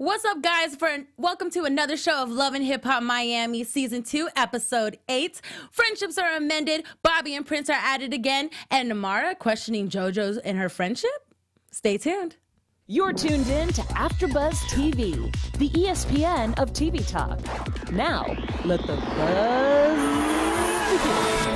What's up, guys? Welcome to another show of Love and Hip Hop Miami, Season 2, Episode 8. Friendships are amended, Bobby and Prince are at it again, and Amara questioning JoJo's and her friendship? Stay tuned. You're tuned in to AfterBuzz TV, the ESPN of TV talk. Now, let the buzz begin.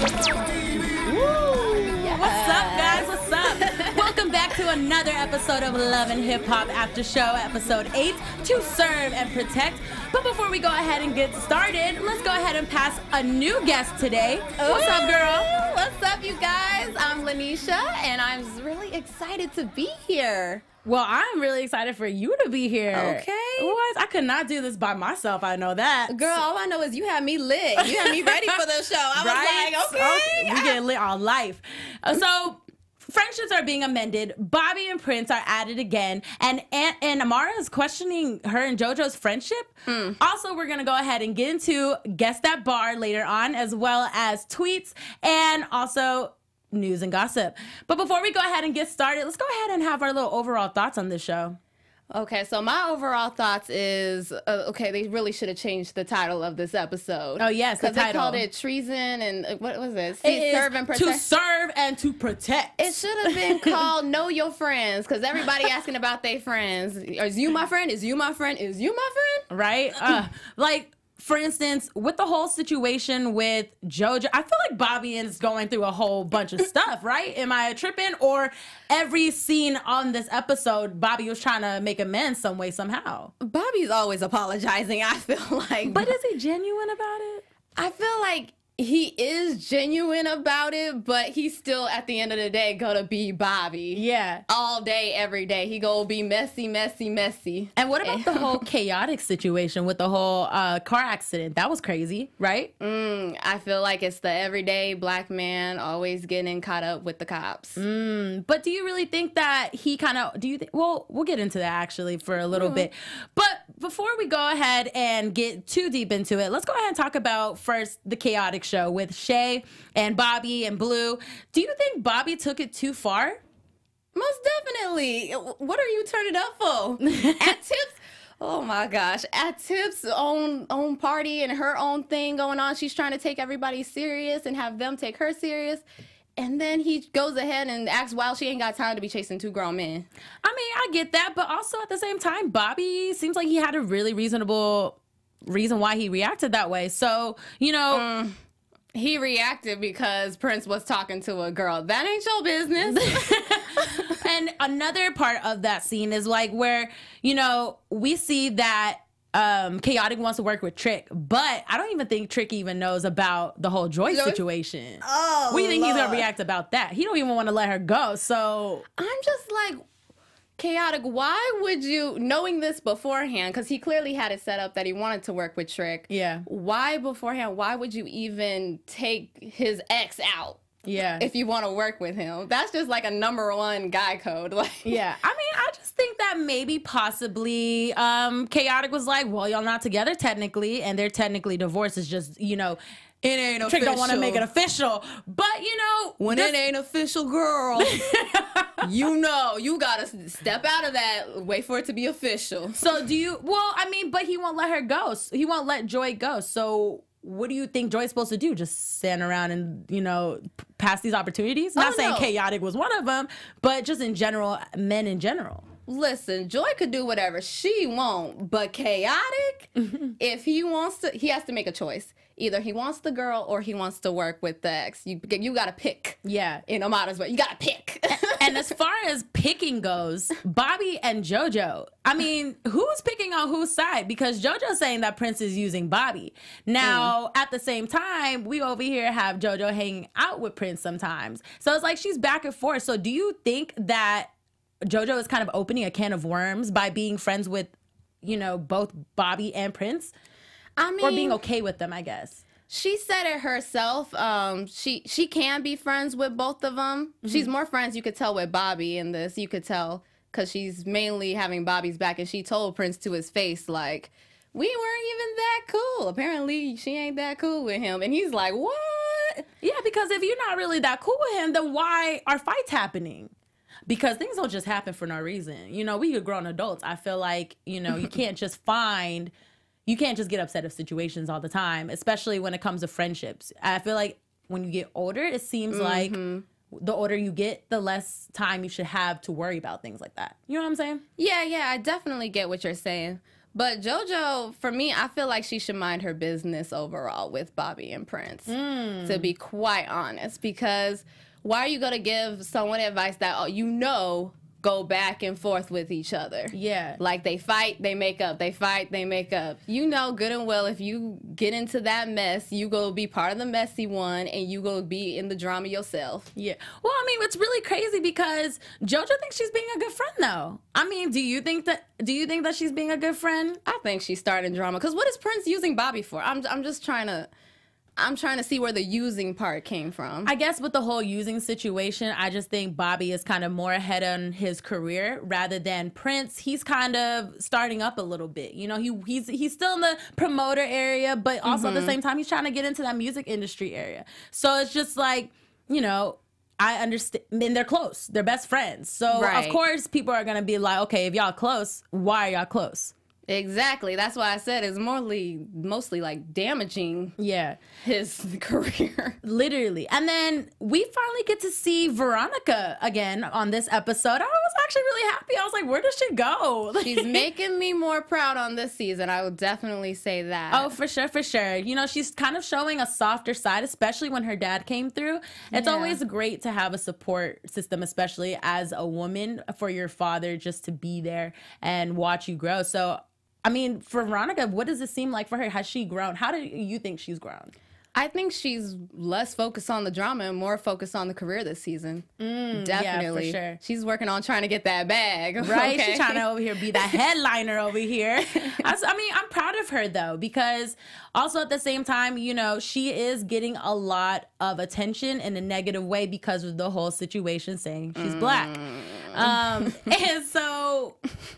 What's up, guys? What's up? Welcome back to another episode of Love and Hip Hop After Show, Episode 8, To Serve and Protect. But before we go ahead and get started, let's go ahead and pass a new guest today. What's up, girl? What's up, you guys? I'm Lanisha, and I'm really excited to be here. Well, I'm really excited for you to be here. Okay. What? I could not do this by myself. I know that. Girl, all I know is you had me lit. You had me ready for the show. I was like, okay. We get lit all life. So, friendships are being amended. Bobby and Prince are at it again. And Amara is questioning her and JoJo's friendship. Also, we're going to go ahead and get into Guess That Bar later on, as well as tweets and also news and gossip. But before we go ahead and get started, let's go ahead and have our little overall thoughts on this show. Okay, so my overall thoughts is, okay, they really should have changed the title of this episode. Oh, yes, the title. Because they called it treason and, what was it? Serve and protect. To serve and to protect. It should have been called Know Your Friends, because everybody asking about their friends. Is you my friend? Is you my friend? Is you my friend? Right? Like, for instance, with the whole situation with JoJo, I feel like Bobby is going through a whole bunch of stuff, right? Am I tripping? Or every scene on this episode, Bobby was trying to make amends some way, somehow. Bobby's always apologizing, I feel like. But is he genuine about it? I feel like he is genuine about it, but he's still, at the end of the day, gonna be Bobby. Yeah. All day, every day. He gonna be messy, messy, messy. And what about the whole chaotic situation with the whole car accident? That was crazy, right? I feel like it's the everyday black man always getting caught up with the cops. But do you really think that he kind of, well, we'll get into that actually for a little bit. But before we go ahead and get too deep into it, let's go ahead and talk about first the chaotic show with Shay and Bobby and Blue. Do you think Bobby took it too far? Most definitely. What are you turning up for? At Tips, oh my gosh, at Tips' own party and her own thing going on, she's trying to take everybody serious and have them take her serious. And then he goes ahead and acts wild. She ain't got time to be chasing two grown men. I mean, I get that, but also at the same time, Bobby seems like he had a really reasonable reason why he reacted that way. So, you know... He reacted because Prince was talking to a girl. That ain't your business. And another part of that scene is like where, you know, we see that Chaotic wants to work with Trick, but I don't even think Trick even knows about the whole Joy situation. Oh, what do you think Lord. he's gonna react about that? He don't even want to let her go. So I'm just like, Chaotic, why would you, knowing this beforehand, because he clearly had it set up that he wanted to work with Trick. Yeah. Why beforehand? Why would you even take his ex out? Yeah. If you want to work with him, that's just like a #1 guy code. Like, yeah. I mean, I just think that maybe possibly Chaotic was like, well, y'all not together technically, and they're technically divorced. It's just, you know, it ain't Trick official. don't want to make it official. But, you know, when it ain't official, girl, you know, you got to step out of that, wait for it to be official. So do you, well, I mean, but he won't let her go. He won't let Joy go. So what do you think Joy's supposed to do? Just stand around and, you know, pass these opportunities? Not saying Chaotic was one of them, but just in general, men in general. Listen, Joy could do whatever she won't, but Chaotic, if he wants to, he has to make a choice. Either he wants the girl or he wants to work with the ex. You got to pick. Yeah. In Amada's way, you got to pick. And as far as picking goes, Bobby and JoJo, I mean, who's picking on whose side? Because JoJo's saying that Prince is using Bobby. Now, at the same time, we over here have JoJo hanging out with Prince sometimes. So it's like she's back and forth. So do you think that JoJo is kind of opening a can of worms by being friends with, you know, both Bobby and Prince? I mean, or being okay with them, I guess. She said it herself. She can be friends with both of them. She's more friends, you could tell, with Bobby in this. You could tell because she's mainly having Bobby's back. And she told Prince to his face, like, we weren't even that cool. Apparently, she ain't that cool with him. And he's like, what? Yeah, because if you're not really that cool with him, then why are fights happening? because things don't just happen for no reason. You know, we are grown adults. I feel like, you know, you can't just get upset at situations all the time, especially when it comes to friendships. I feel like when you get older, it seems like the older you get, the less time you should have to worry about things like that. You know what I'm saying? Yeah, I definitely get what you're saying. But JoJo, for me, I feel like she should mind her business overall with Bobby and Prince, to be quite honest. Because why are you going to give someone advice that, go back and forth with each other? Yeah. Like they fight, they make up. They fight, they make up. You know good and well if you get into that mess, you go be part of the messy one and you go be in the drama yourself. Yeah. Well, I mean, it's really crazy because JoJo thinks she's being a good friend, though. I mean, do you think that she's being a good friend? I think she's starting drama. Because what is Prince using Bobby for? I'm just trying to... I'm trying to see where the using part came from. I guess with the whole using situation, I just think Bobby is kind of more ahead on his career rather than Prince. He's kind of starting up a little bit. You know, he's still in the promoter area, but also at the same time, he's trying to get into that music industry area. So it's just like, you know, I understand. And they're close. They're best friends. So, of course, people are going to be like, okay, if y'all close, why are y'all close? Exactly. That's why I said it's mostly like damaging his career. Literally. And then we finally get to see Veronica again on this episode. I was actually really happy. I was like, where does she go? She's making me more proud on this season. I would definitely say that. Oh, for sure, for sure. You know, she's kind of showing a softer side, especially when her dad came through. It's always great to have a support system, especially as a woman, for your father just to be there and watch you grow. So, I mean, for Veronica, what does it seem like for her? Has she grown? How do you think she's grown? I think she's less focused on the drama and more focused on the career this season. Definitely. Yeah, for sure. She's working on trying to get that bag. Right? Okay? She's trying to over here be that headliner over here. I mean, I'm proud of her, though, because also at the same time, you know, she is getting a lot of attention in a negative way because of the whole situation saying she's black. And so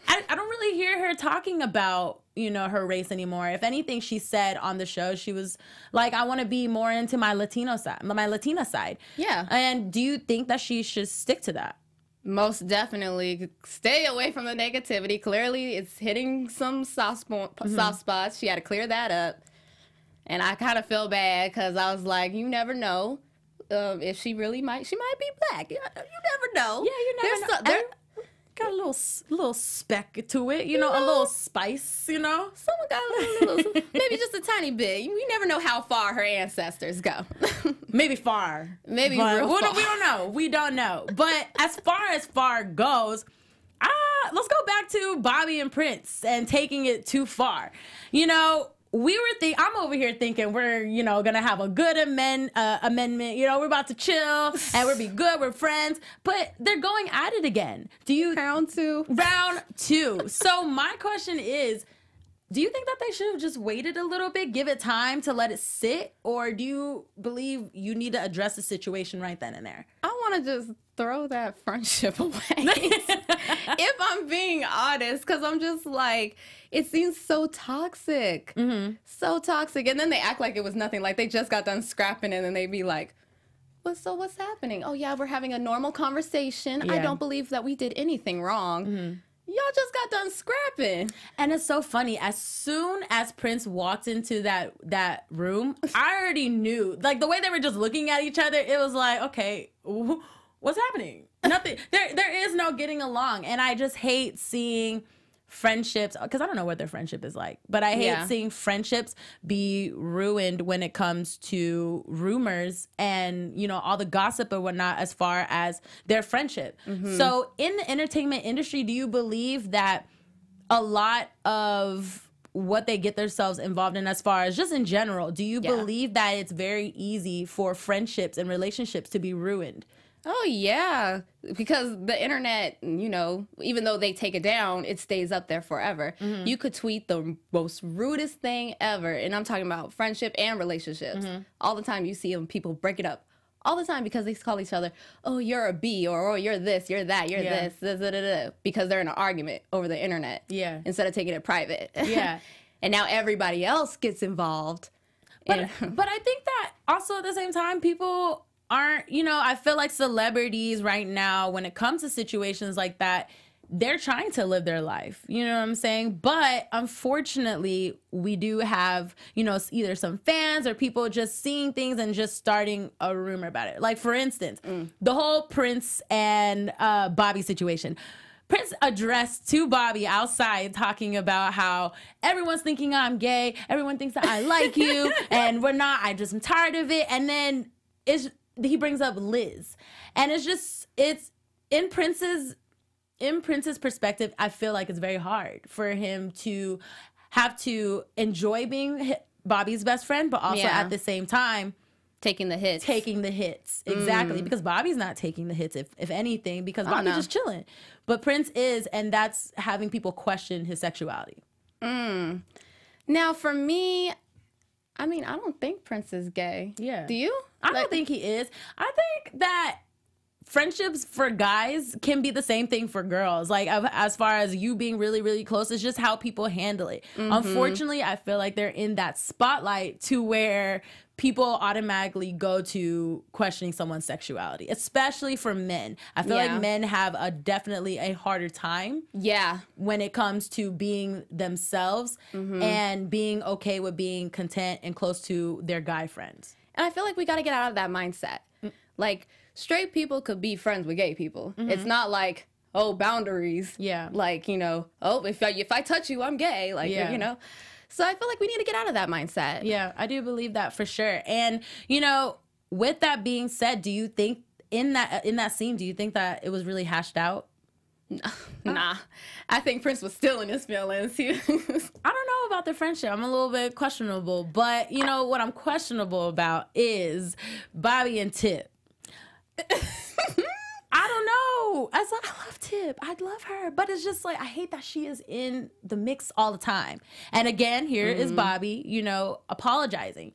I don't really hear her talking about, you know, her race anymore. If anything, she said on the show, she was like, I want to be more into my Latina side. Yeah. And do you think that she should stick to that? Most definitely. Stay away from the negativity. Clearly, it's hitting some soft spots. She had to clear that up. And I kind of feel bad because I was like, you never know if she might be black. You never know. Yeah, you never know. Got a little speck to it, you know, a little spice, you know. Someone got a little maybe just a tiny bit. We never know how far her ancestors go. Maybe far. Maybe real far. We don't know. We don't know. But as far goes, let's go back to Bobby and Prince and taking it too far. You know, I'm over here thinking we're, you know, gonna have a good amendment. You know, we're about to chill and we'll be good. We're friends, but they're going at it again. Round two? Round two. So my question is, do you think that they should have just waited a little bit, give it time to let it sit, or do you believe you need to address the situation right then and there? I want to just throw that friendship away. If I'm being honest, because I'm just like, it seems so toxic. So toxic. And then they act like it was nothing. Like they just got done scrapping and then they be like, so what's happening? Oh, yeah, we're having a normal conversation. Yeah. I don't believe that we did anything wrong. Y'all just got done scrapping. And it's so funny. As soon as Prince walked into that room, I already knew. Like, the way they were just looking at each other, it was like, okay, what's happening? Nothing. There is no getting along. And I just hate seeing friendships, because I don't know what their friendship is like, but I hate seeing friendships be ruined when it comes to rumors and, you know, all the gossip or whatnot as far as their friendship. So in the entertainment industry, do you believe that a lot of what they get themselves involved in as far as just in general, do you believe that it's very easy for friendships and relationships to be ruined? Oh, yeah, because the internet, you know, even though they take it down, it stays up there forever. You could tweet the most rudest thing ever, and I'm talking about friendship and relationships. All the time you see them, people break it up. All the time because they call each other, oh, you're a B, or oh, you're this, you're that, you're this, because they're in an argument over the internet. Instead of taking it private. And now everybody else gets involved. But I think that also at the same time, people aren't, you know, I feel like celebrities right now, when it comes to situations like that, they're trying to live their life. You know what I'm saying? But unfortunately, we do have, you know, either some fans or people just seeing things and just starting a rumor about it. Like, for instance, the whole Prince and Bobby situation. Prince addressed to Bobby outside talking about how everyone's thinking I'm gay. Everyone thinks that I like you and we're not. I just am tired of it. And then he brings up Liz. And it's in Prince's perspective, I feel like it's very hard for him to have to enjoy being Bobby's best friend, but also at the same time, taking the hits. Exactly. Because Bobby's not taking the hits, if anything, because Bobby's just chilling. But Prince is, and that's having people question his sexuality. Now, for me, I mean, I don't think Prince is gay. Yeah. Do you? I don't think he is. I think that friendships for guys can be the same thing for girls. Like, as far as you being really, really close, it's just how people handle it. Unfortunately, I feel like they're in that spotlight to where people automatically go to questioning someone's sexuality, especially for men. I feel like men have definitely a harder time when it comes to being themselves and being okay with being content and close to their guy friends. And I feel like we got to get out of that mindset. Like, straight people could be friends with gay people. It's not like, oh, boundaries. Yeah. Like, you know, oh, if I touch you, I'm gay. Like, you know. So I feel like we need to get out of that mindset. Yeah, I do believe that for sure. And, you know, with that being said, do you think in that scene, do you think that it was really hashed out? Nah. I think Prince was still in his feelings. I don't know about the friendship. I'm a little bit questionable. But, you know, what I'm questionable about is Bobby and Tip. I don't know. I love Tip. I love her. But it's just like, I hate that she is in the mix all the time. And again, here is Bobby, you know, apologizing.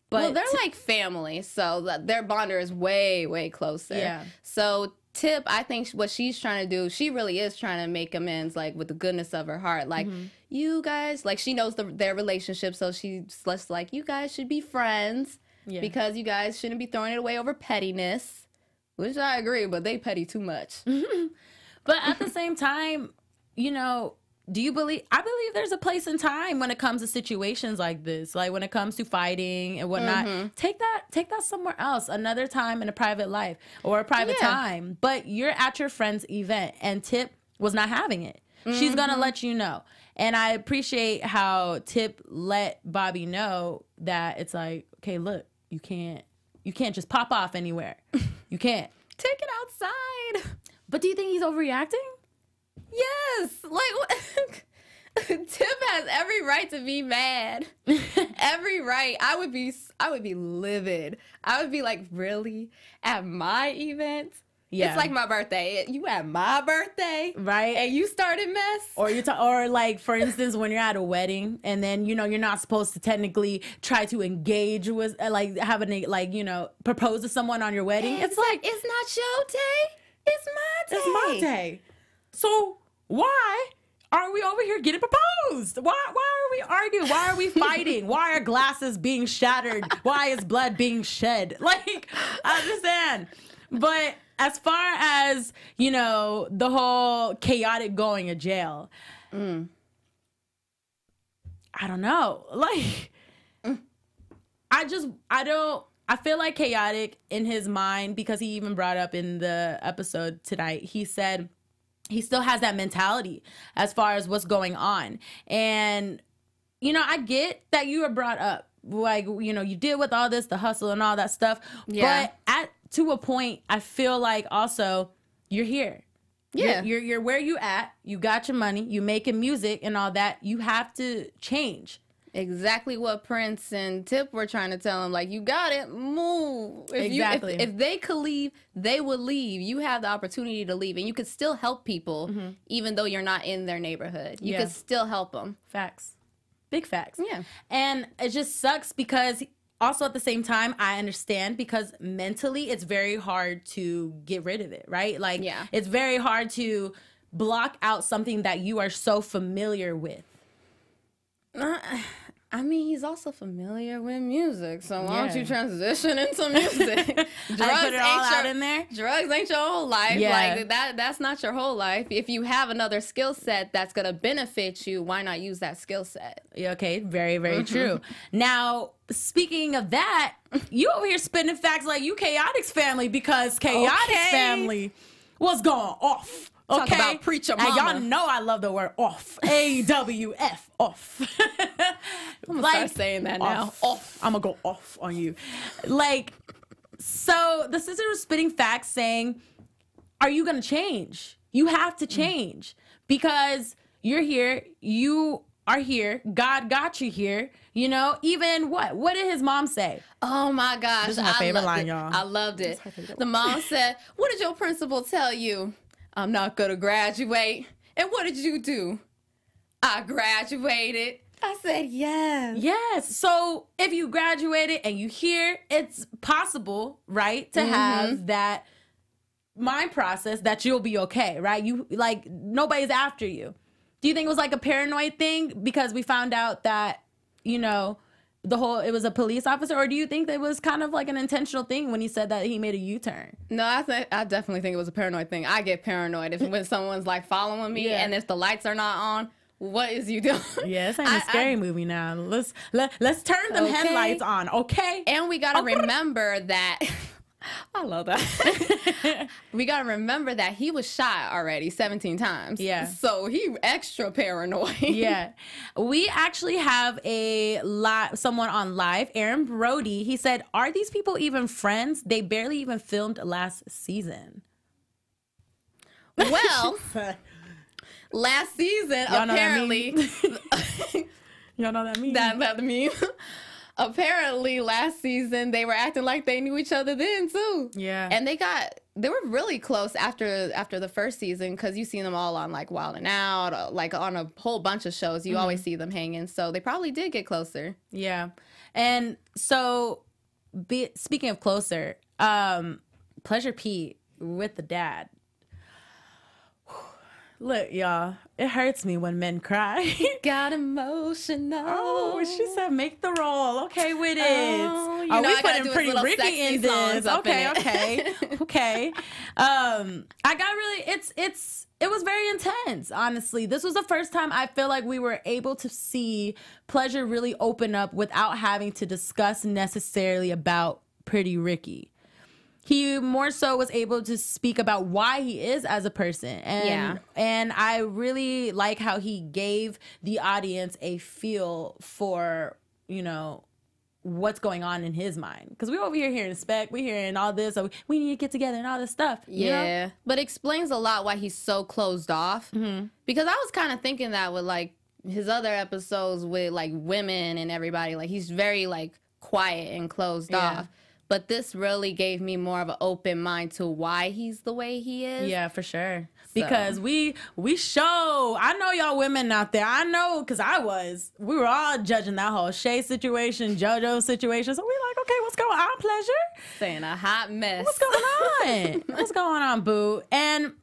But well, they're like family. So their bonder is way, way closer. Yeah. So Tip, I think what she's trying to do, she really is trying to make amends, like, with the goodness of her heart. Like, you guys, like, she knows their relationship. So she's just like, you guys should be friends. Yeah. Because you guys shouldn't be throwing it away over pettiness. Which I agree, but they petty too much. But at the same time, you know, I believe there's a place and time when it comes to situations like this. Like, when it comes to fighting and whatnot, take that somewhere else, another time in a private life or a private time. But you're at your friend's event and Tip was not having it. She's going to let you know. And I appreciate how Tip let Bobby know that it's like, okay, look, you can't just pop off anywhere. You can't. Take it outside. But do you think he's overreacting? Yes. Like, what? Tip has every right to be mad. Every right. I would be livid. I would be like, really? At my event? Yeah. It's like my birthday. You at my birthday, right? And you started mess. Or like, for instance, when you're at a wedding and then, you know, you're not supposed to technically try to engage with, like, having like, you know, propose to someone on your wedding. It's like, it's not your day. It's my day. It's my day. So why are we over here getting proposed? Why are we arguing? Why are we fighting? Why are glasses being shattered? Why is blood being shed? Like, I understand. But as far as, you know, the whole chaotic going to jail, I don't know. Like, I feel like chaotic in his mind, because he even brought up in the episode tonight, he said he still has that mentality as far as what's going on. And, you know, I get that you were brought up, like, you know, you deal with all this, the hustle and all that stuff. Yeah. But to a point, I feel like also you're here. Yeah. You're where you at. You got your money. You making music and all that. You have to change. Exactly what Prince and Tip were trying to tell him. Like, you got it. Move. Exactly. If they could leave, they would leave. You have the opportunity to leave. And you could still help people, even though you're not in their neighborhood. You could still help them. Facts. Big facts. Yeah. And it just sucks because also at the same time, I understand, because mentally it's very hard to get rid of it, right? Like, it's very hard to block out something that you are so familiar with. I mean, he's also familiar with music, so why don't you transition into music? Drugs put it all out in there. Drugs ain't your whole life. Yeah. Like that's not your whole life. If you have another skill set that's gonna benefit you, why not use that skill set? Yeah, okay, very, very true. Now, speaking of that, you over here spinning facts like you Chaotix family, because Chaotix family was going off. Okay. Talk about preacher mama. And y'all know I love the word off. A-W-F, off. I'm gonna start saying that now. Off. I'm gonna go off on you. Like, so the sister was spitting facts saying, are you gonna change? You have to change because you're here. You are here. God got you here. You know, even what did his mom say? Oh my gosh. This is my favorite line, y'all. I loved it. The mom said, what did your principal tell you? I'm not gonna graduate. And what did you do? I graduated. I said, yes. Yes. So if you graduated and you here, it's possible, right, to have that mind process that you'll be okay, right? You like nobody's after you. Do you think it was like a paranoid thing because we found out that, you know, it was a police officer, or do you think that it was kind of like an intentional thing when he said that he made a U-turn? No, I definitely think it was a paranoid thing. I get paranoid when someone's like following me and if the lights are not on. What is you doing? Yeah, it's like a scary movie now. Let's turn them headlights on, okay? And we gotta remember that. I love that. We gotta remember that he was shot already 17 times. Yeah. So he extra paranoid. Yeah. We actually have someone on live, Aaron Brody. He said, "Are these people even friends? They barely even filmed last season." Well. Last season, y'all apparently, y'all know that meme. That meme. Apparently, last season they were acting like they knew each other then too. Yeah, and they were really close after the first season because you see them all on like Wild 'N Out, like on a whole bunch of shows. You always see them hanging, so they probably did get closer. Yeah, and so speaking of closer, Pleasure P with the dad. Look, y'all, it hurts me when men cry. Got emotional. Oh, she said make the roll. Okay with it. Oh, Are we putting Pretty Ricky in this? Okay. Okay. I got really, it was very intense, honestly. This was the first time I feel like we were able to see Pleasure really open up without having to discuss necessarily about Pretty Ricky. He more so was able to speak about why he is as a person. And I really like how he gave the audience a feel for, you know, what's going on in his mind. Because we're over here hearing spec, we're hearing all this, so we need to get together and all this stuff. Yeah. Know? But it explains a lot why he's so closed off. Because I was kind of thinking that with like his other episodes with like women and everybody, like he's very like quiet and closed off. But this really gave me more of an open mind to why he's the way he is. Yeah, for sure. Because we show, I know y'all women out there, I know, because we were all judging that whole Shay situation, JoJo situation. So we're like, okay, what's going on, Pleasure? Saying a hot mess. What's going on? What's going on, boo? And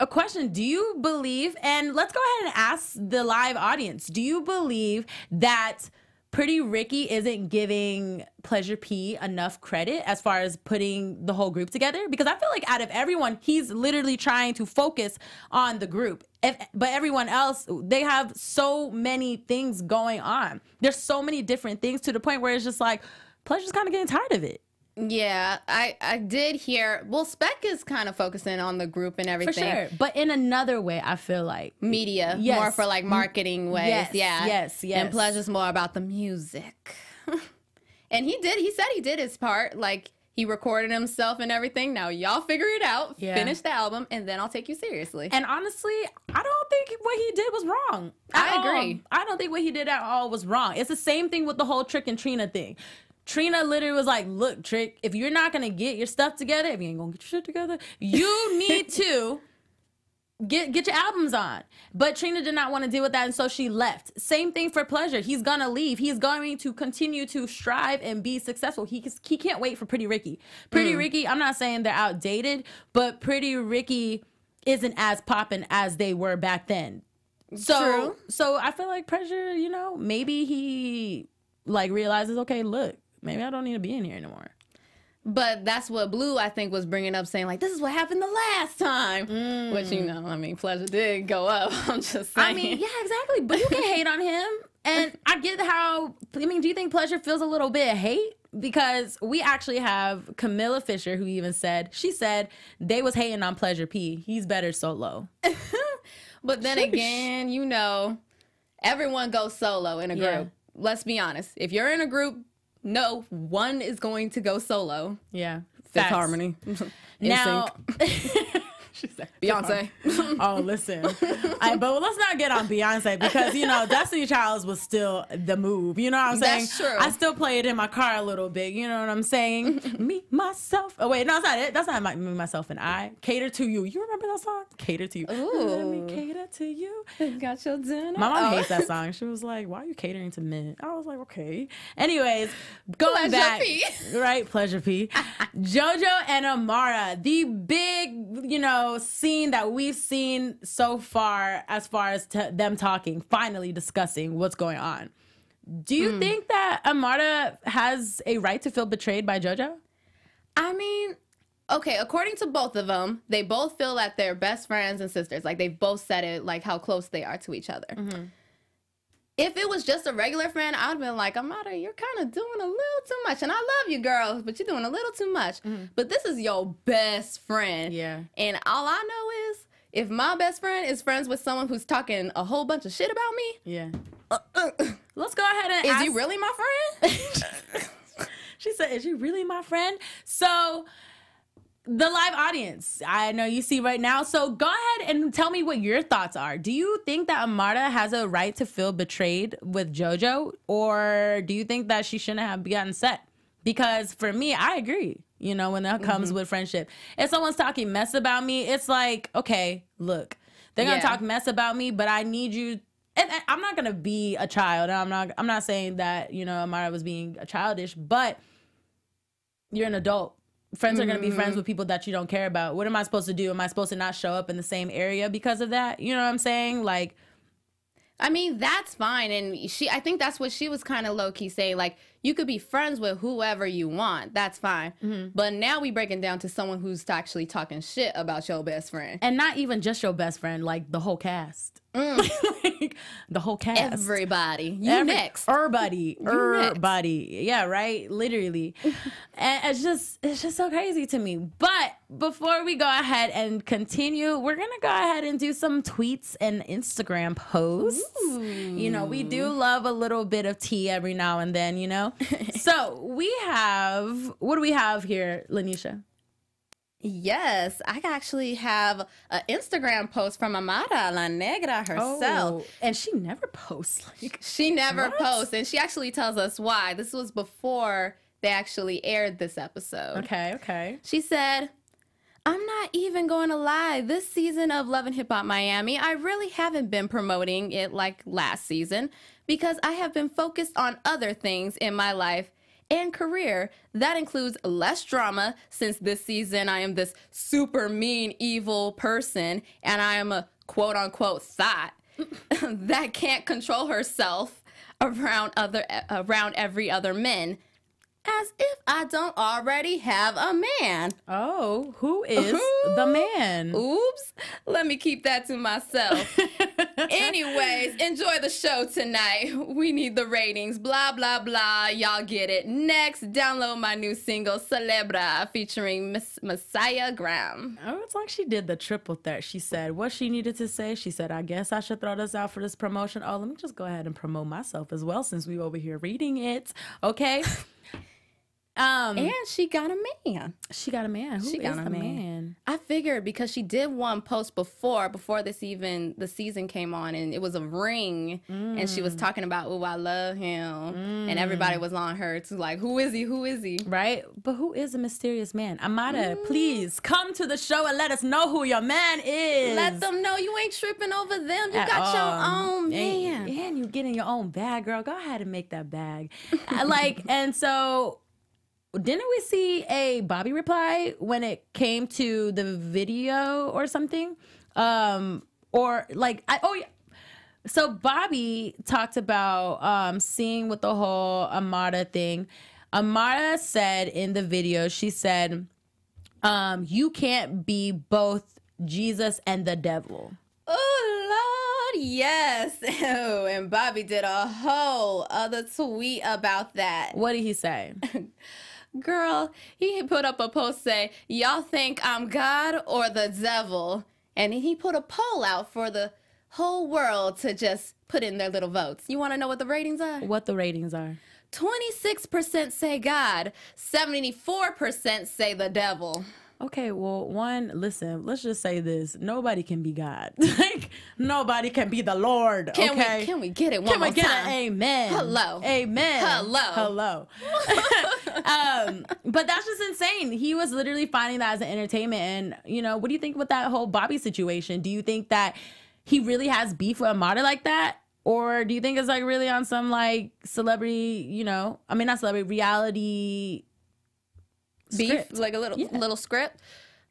a question, do you believe, and let's go ahead and ask the live audience, do you believe that Pretty Ricky isn't giving Pleasure P enough credit as far as putting the whole group together? Because I feel like out of everyone, he's literally trying to focus on the group. But everyone else, they have so many things going on. There's so many different things to the point where it's just like, Pleasure's kind of getting tired of it. Yeah, I did hear. Well, Spec is kind of focusing on the group and everything. For sure. But in another way, I feel like. Media. Yes. More for like marketing ways. Yes. And Pleasure's more about the music. And he said he did his part. Like, he recorded himself and everything. Now, y'all figure it out. Yeah. Finish the album, and then I'll take you seriously. And honestly, I don't think what he did was wrong. I agree. I don't think what he did at all was wrong. It's the same thing with the whole Trick and Trina thing. Trina literally was like, look, Trick, if you're not going to get your stuff together, if you ain't going to get your shit together, you need to get your albums on. But Trina did not want to deal with that, and so she left. Same thing for Pleasure. He's going to leave. He's going to continue to strive and be successful. He can't wait for Pretty Ricky. Pretty Ricky, I'm not saying they're outdated, but Pretty Ricky isn't as poppin' as they were back then. So I feel like Pressure, you know, maybe he like realizes, okay, look, maybe I don't need to be in here anymore. But that's what Blue, I think, was bringing up, saying, like, this is what happened the last time. Which, you know, I mean, Pleasure did go up. I'm just saying. I mean, yeah, exactly. But you can hate on him. And I get how, I mean, do you think Pleasure feels a little bit of hate? Because we actually have Camilla Fisher, who even said, she said they was hating on Pleasure P. He's better solo. But then again, you know, everyone goes solo in a group. Yeah. Let's be honest. If you're in a group, no one is going to go solo. Yeah. Fifth Harmony. Now, Beyonce. Oh, listen. But let's not get on Beyonce because, you know, Destiny Childs was still the move. You know what I'm saying? That's true. I still play it in my car a little bit. You know what I'm saying? Me, myself. Oh, wait. No, that's not it. That's not me, myself, and I. Cater to you. You remember that song? Cater to you. Ooh. Let me cater to you. Got your dinner. My mom hates that song. She was like, why are you catering to men? I was like, okay. Anyways, going back. P. Right? Pleasure P. Jojo and Amara, the big, you know, scene that we've seen so far as them talking, finally discussing what's going on. Do you think that Amara has a right to feel betrayed by Jojo? I mean, okay, according to both of them, they both feel that they're best friends and sisters. Like, they've both said it, like, how close they are to each other. If it was just a regular friend, I'd have been like, Amara, you're kind of doing a little too much. And I love you, girls, but you're doing a little too much. But this is your best friend. Yeah. And all I know is, if my best friend is friends with someone who's talking a whole bunch of shit about me, Yeah. Let's go ahead and is ask. you really my friend? She said, is you really my friend? So the live audience, I know you see right now. So go ahead and tell me what your thoughts are. Do you think that Amara has a right to feel betrayed with Jojo? Or do you think that she shouldn't have gotten set? Because for me, I agree. You know, when that comes with friendship. If someone's talking mess about me, it's like, okay, look, they're going to talk mess about me, but I need you. And I'm not going to be a child. I'm not saying that, you know, Amara was being childish, but you're an adult. Friends are going to be friends with people that you don't care about. What am I supposed to do? Am I supposed to not show up in the same area because of that? You know what I'm saying? Like, I mean, that's fine. And I think that's what she was kind of low-key saying. Like, you could be friends with whoever you want. That's fine. But now we breaking down to someone who's actually talking shit about your best friend. and not even just your best friend, like the whole cast. Like, the whole cast. Everybody. Next. Everybody. next. Everybody. Yeah, right? Literally. And it's just so crazy to me. But before we go ahead and continue, we're going to go ahead and do some tweets and Instagram posts. Ooh. You know, we do love a little bit of tea every now and then, you know? So we have, what do we have here, Lanisha? Yes, I actually have an Instagram post from Amara La Negra herself. Oh, and she never posts. Like, She never What? posts, and she actually tells us why. This was before they actually aired this episode. okay. She said, I'm not even going to lie. This season of Love and Hip Hop Miami, I really haven't been promoting it like last season because I have been focused on other things in my life and career. That includes less drama, since this season I am this super mean, evil person, and I am a quote-unquote thought that can't control herself around every other man. As if I don't already have a man. Oh, who is the man? Oops. Let me keep that to myself. Anyways, enjoy the show tonight. We need the ratings. Blah, blah, blah. Y'all get it. Next, download my new single, Celebra, featuring Messiah Graham. Oh, it's like she did the triple threat. She said what she needed to say. She said, I guess I should throw this out for this promotion. Oh, let me just go ahead and promote myself as well since we over here reading it. Okay. And she got a man. She got a man. Who is the man? I figured because she did one post before the season came on, and it was a ring, and she was talking about, oh, I love him, and everybody was on her to like, who is he? Who is he? Right? But who is a mysterious man? Amara, please come to the show and let us know who your man is. Let them know you ain't tripping over them. You got your own man. And you getting your own bag, girl. Go ahead and make that bag. And so didn't we see a Bobby reply when it came to the video or something? So Bobby talked about seeing with the whole Amara thing. Amara said in the video, she said, you can't be both Jesus and the devil. Oh, Lord, yes. Oh, and Bobby did a whole other tweet about that. What did he say? Girl, he put up a post say, y'all think I'm God or the devil? And he put a poll out for the whole world to just put in their little votes. You want to know what the ratings are? What the ratings are? 26% say God, 74% say the devil. Okay, well, listen, let's just say this. Nobody can be God. Like, nobody can be the Lord, okay? Can we get it one more time? Can we get an amen? Hello. Amen. Hello. But that's just insane. He was literally finding that as an entertainment. And, what do you think with that whole Bobby situation? Do you think that he really has beef with Amara like that? Or do you think it's like really on some like celebrity, not celebrity, reality beef, script? like a little script?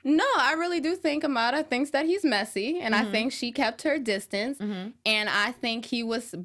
No, I really do think Amara thinks that he's messy, and I think she kept her distance. And I think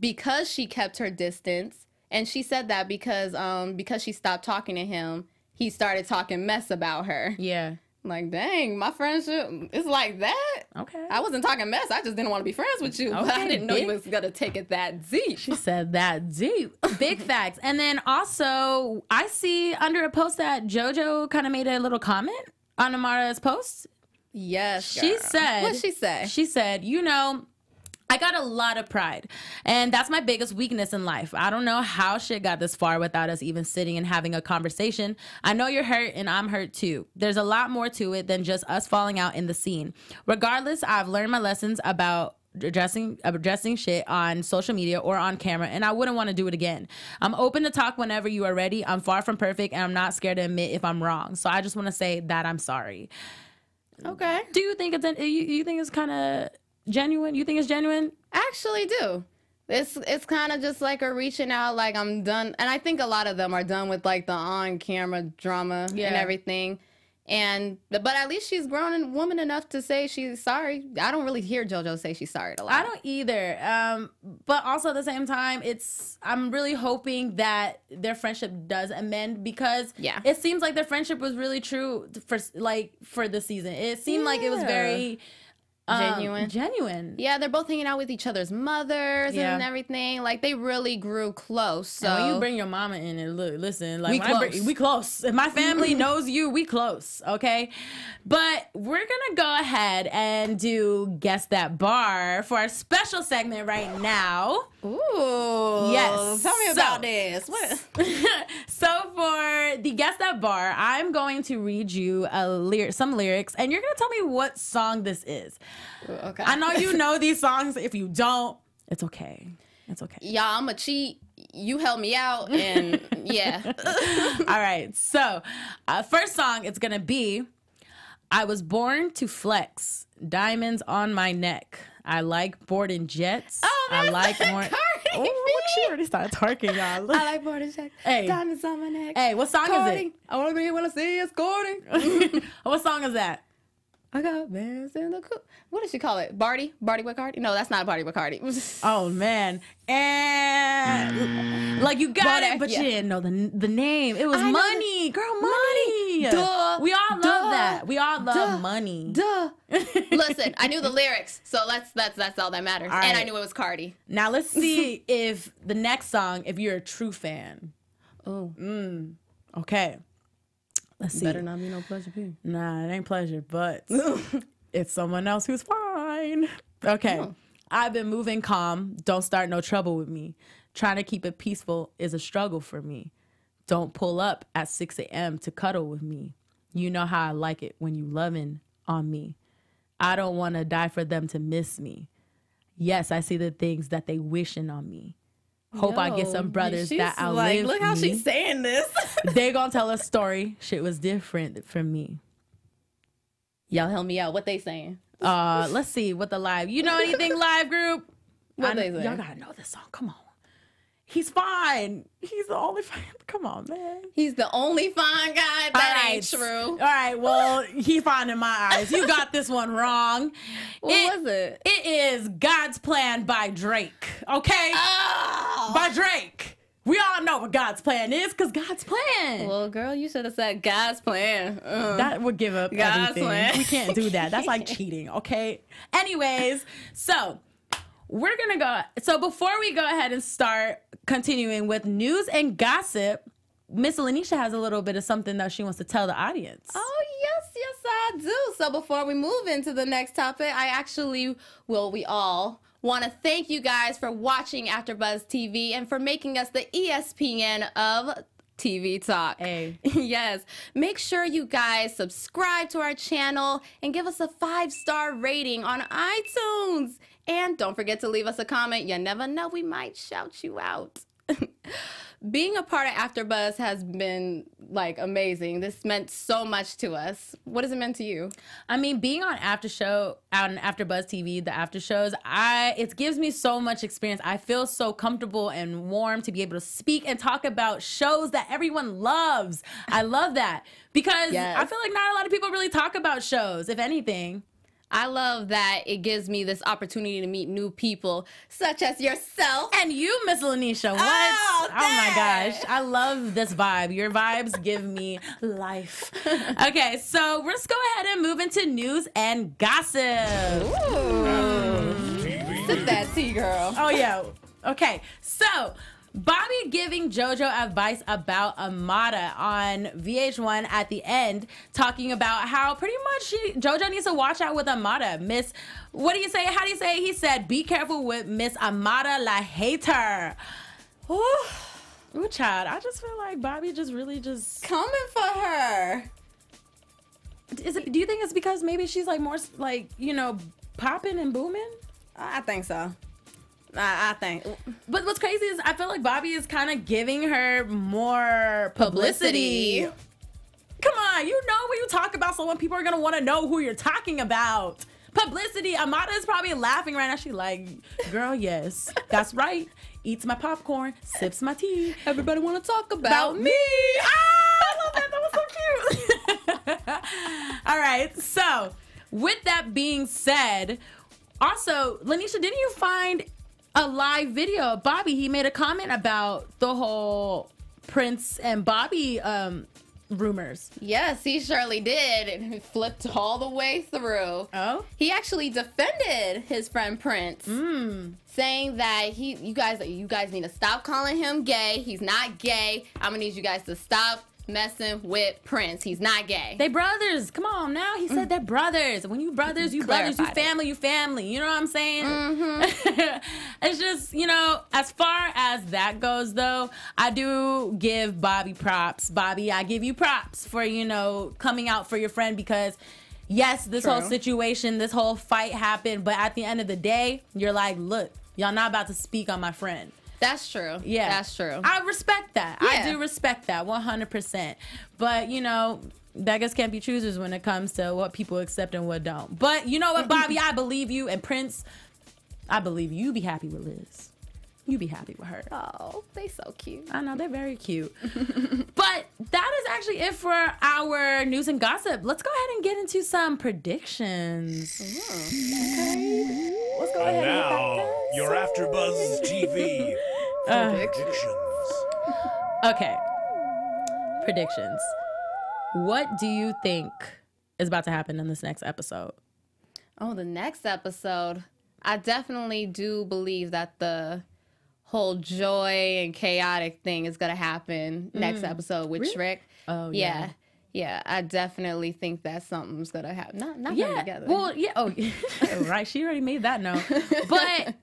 because she kept her distance, and she said that because she stopped talking to him, he started talking mess about her. Yeah. Like, dang, my friendship is like that? Okay. I wasn't talking mess. I just didn't want to be friends with you. But I didn't know you was going to take it that deep. She said that deep. Big facts. And then also, I see under a post that JoJo kind of made a little comment on Amara's post. Yes, girl. She said... What'd she say? She said, I got a lot of pride, and that's my biggest weakness in life. I don't know how shit got this far without us even sitting and having a conversation. I know you're hurt, and I'm hurt too. There's a lot more to it than just us falling out in the scene. Regardless, I've learned my lessons about addressing shit on social media or on camera, and I wouldn't want to do it again. I'm open to talk whenever you are ready. I'm far from perfect, and I'm not scared to admit if I'm wrong. So I just want to say that I'm sorry. Okay. Do you think you think it's kind of genuine? You think it's genuine? I actually do. It's kind of just like a reaching out, like I'm done. And I think a lot of them are done with like the on-camera drama and everything. But at least she's grown and woman enough to say she's sorry. I don't really hear JoJo say she's sorry a lot. I don't either. But also at the same time, I'm really hoping that their friendship does amend, because it seems like their friendship was really true for the season. It seemed like it was very genuine. Yeah, they're both hanging out with each other's mothers and everything. Like, they really grew close. So and when you bring your mama in and listen, like we close. If my family knows you, we close, okay? But we're gonna go ahead and do Guess That Bar for our special segment right now. Ooh. Yes. Tell me about this. What? So for the Guess That Bar, I'm going to read you some lyrics, and you're gonna tell me what song this is. Okay. I know you know these songs. If you don't, it's okay. It's okay. Y'all, I'm a cheat. You helped me out, and yeah. All right. So, first song, it's going to be I Was Born to Flex, Diamonds on My Neck. I like boarding jets. Oh, that's I like more. Cardi B. Oh, she already started twerking, y'all. I like boarding jets. Hey. Diamonds on my neck. Hey, what song is it? I want to be when I see you scoring. What song is that? I got bands in the coop. What did she call it? Barty? Barty with Cardi? No, that's not Barty with Cardi. Oh, man. And like you got it, but you didn't know the name. It was Money. Girl, money. Duh. We all love that. We all love money. Duh. Listen, I knew the lyrics, so that's all that matters. All and right. I knew it was Cardi. Now let's see if the next song, if you're a true fan. Oh. Okay. Let's see. Better not be no Pleasure P. Nah, it ain't Pleasure, but it's someone else who's fine. Okay. Oh. I've been moving calm. Don't start no trouble with me. Trying to keep it peaceful is a struggle for me. Don't pull up at 6 a.m. to cuddle with me. You know how I like it when you loving on me. I don't want to die for them to miss me. Yes, I see the things that they wishing on me. Hope I get some brothers that outlive me. Look how she's saying this. They gonna tell a story. Shit was different from me. Y'all help me out. What they saying? Let's see what the live. You know anything live group? What they saying? Y'all gotta know this song. Come on. He's fine. He's the only fine. Come on, man. He's the only fine guy. That ain't true. All right. Well, he's fine in my eyes. You got this one wrong. What was it? It is God's Plan by Drake. Okay? Oh. By Drake. We all know what God's plan is, because God's plan. Well, girl, you should have said God's plan. That would give up God's everything. plan. We can't do that. That's like cheating, okay? Anyways, so we're going to go. So before we go ahead and start continuing with news and gossip, Miss Lanisha has a little bit of something that she wants to tell the audience. Oh, yes, I do. So before we move into the next topic, we all want to thank you guys for watching AfterBuzz TV and for making us the ESPN of TV Talk. Hey. Yes. Make sure you guys subscribe to our channel and give us a 5-star rating on iTunes. And don't forget to leave us a comment. You never know, we might shout you out. Being a part of AfterBuzz has been like amazing. This meant so much to us. What has it meant to you? I mean, being on out on AfterBuzz TV, the after shows, it gives me so much experience. I feel so comfortable and warm to be able to speak and talk about shows that everyone loves. I love that because Yes. I feel like not a lot of people really talk about shows, if anything. I love that it gives me this opportunity to meet new people, such as yourself. And you, Miss Lanisha, what? Oh, my thanks. gosh. I love this vibe. Your vibes give me life. Okay, so let's go ahead and move into news and gossip. Sip that tea, girl. Oh, yeah. Okay, so Bobby giving JoJo advice about Amara on VH1 at the end, talking about how pretty much JoJo needs to watch out with Amara. What do you say? How do you say? He said, be careful with Miss Amara La Hater. Ooh, child, I just feel like Bobby just really just... Coming for her. Do you think it's because maybe she's like more like, popping and booming? I think so. I think. But what's crazy is I feel like Bobby is kind of giving her more publicity. Come on, you know when you talk about someone, people are going to want to know who you're talking about. Publicity. Amada is probably laughing right now. She's like, girl, yes, that's right. Eats my popcorn, sips my tea. Everybody want to talk about me. I love that. That was so cute. All right. So with that being said, also, Lanisha, didn't you find a live video of Bobby? He made a comment about the whole Prince and Bobby rumors. Yes, he surely did. And he flipped all the way through. Oh? He actually defended his friend Prince, saying that you guys need to stop calling him gay. He's not gay. I'm gonna need you guys to stop messing with Prince. He's not gay. They brothers. Come on now. He said they're brothers. When you brothers, you brothers. You family, you family. You know what I'm saying? It's just, as far as that goes, though, I do give Bobby props. Bobby, I give you props for, coming out for your friend because, yes, this whole situation, this whole fight happened. But at the end of the day, you're like, look, y'all not about to speak on my friend. That's true. Yeah. That's true. I respect that. Yeah. I do respect that 100%. But, beggars can't be choosers when it comes to what people accept and what don't. But you know what, Bobby? I believe you. And Prince, I believe you. You be happy with Liz. You be happy with her. Oh, they so cute. I know, they're very cute. But that is actually it for our news and gossip. Let's go ahead and get into some predictions. Okay. Let's go ahead and now, your AfterBuzz TV predictions. Okay. Predictions. What do you think is about to happen in this next episode? Oh, the next episode. I definitely do believe that the whole joy and chaotic thing is going to happen next episode with Shrek. Oh, yeah. Yeah, I definitely think that something's going to happen. Not them together. Well, yeah. Oh, right. She already made that note. But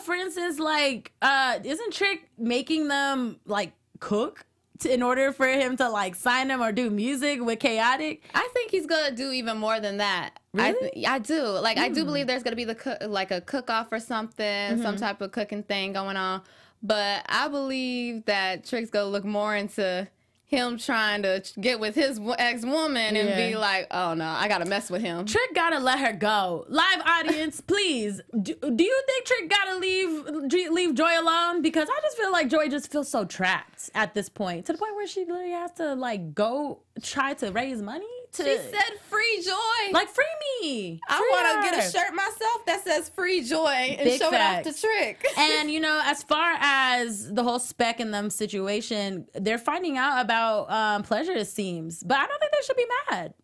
for instance, like, isn't Trick making them like cook in order for him to like sign them or do music with Chaotic? I think he's going to do even more than that. Really? I do. Like, I do believe there's going to be a cook-off or something, some type of cooking thing going on. But I believe that Trick's going to look more into him trying to get with his ex-woman and be like, oh no, I gotta mess with him. Trick gotta let her go. Live audience, please. Do you think Trick gotta leave Joy alone? Because I just feel like Joy just feels so trapped at this point, to the point where she literally has to like go try to raise money. She said free Joy. Like, free me. I want to get a shirt myself that says free Joy and Big show facts. it off to Trick. And, you know, as far as the whole Spec and them situation, they're finding out about Pleasure, it seems. But I don't think they should be mad.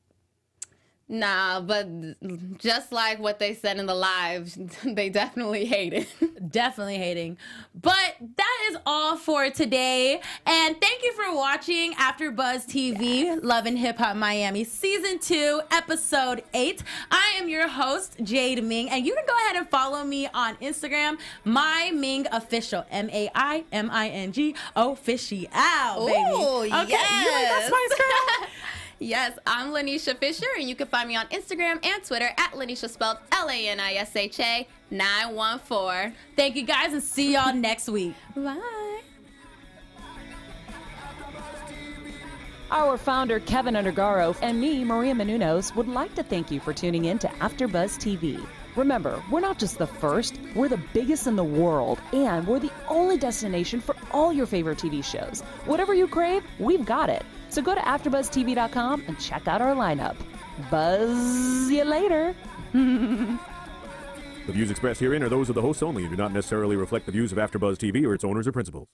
Nah, but just like what they said in the live, they definitely hate it. Definitely hating. But that is all for today. And thank you for watching AfterBuzz TV, Love and Hip Hop Miami, Season 2, Episode 8. I am your host, Jade Ming, and you can go ahead and follow me on Instagram, MyMingOfficial, MAIMING official, baby. Ooh, okay, yes. You like that spice, girl? Yes, I'm Lanisha Fisher, and you can find me on Instagram and Twitter at Lanisha, spelled LANISHA 914. Thank you guys, and see y'all next week. Bye. Our founder, Kevin Undergaro, and me, Maria Menounos, would like to thank you for tuning in to AfterBuzz TV. Remember, we're not just the first, we're the biggest in the world, and we're the only destination for all your favorite TV shows. Whatever you crave, we've got it. So go to AfterBuzzTV.com and check out our lineup. Buzz you later. The views expressed herein are those of the hosts only and do not necessarily reflect the views of AfterBuzz TV or its owners or principals.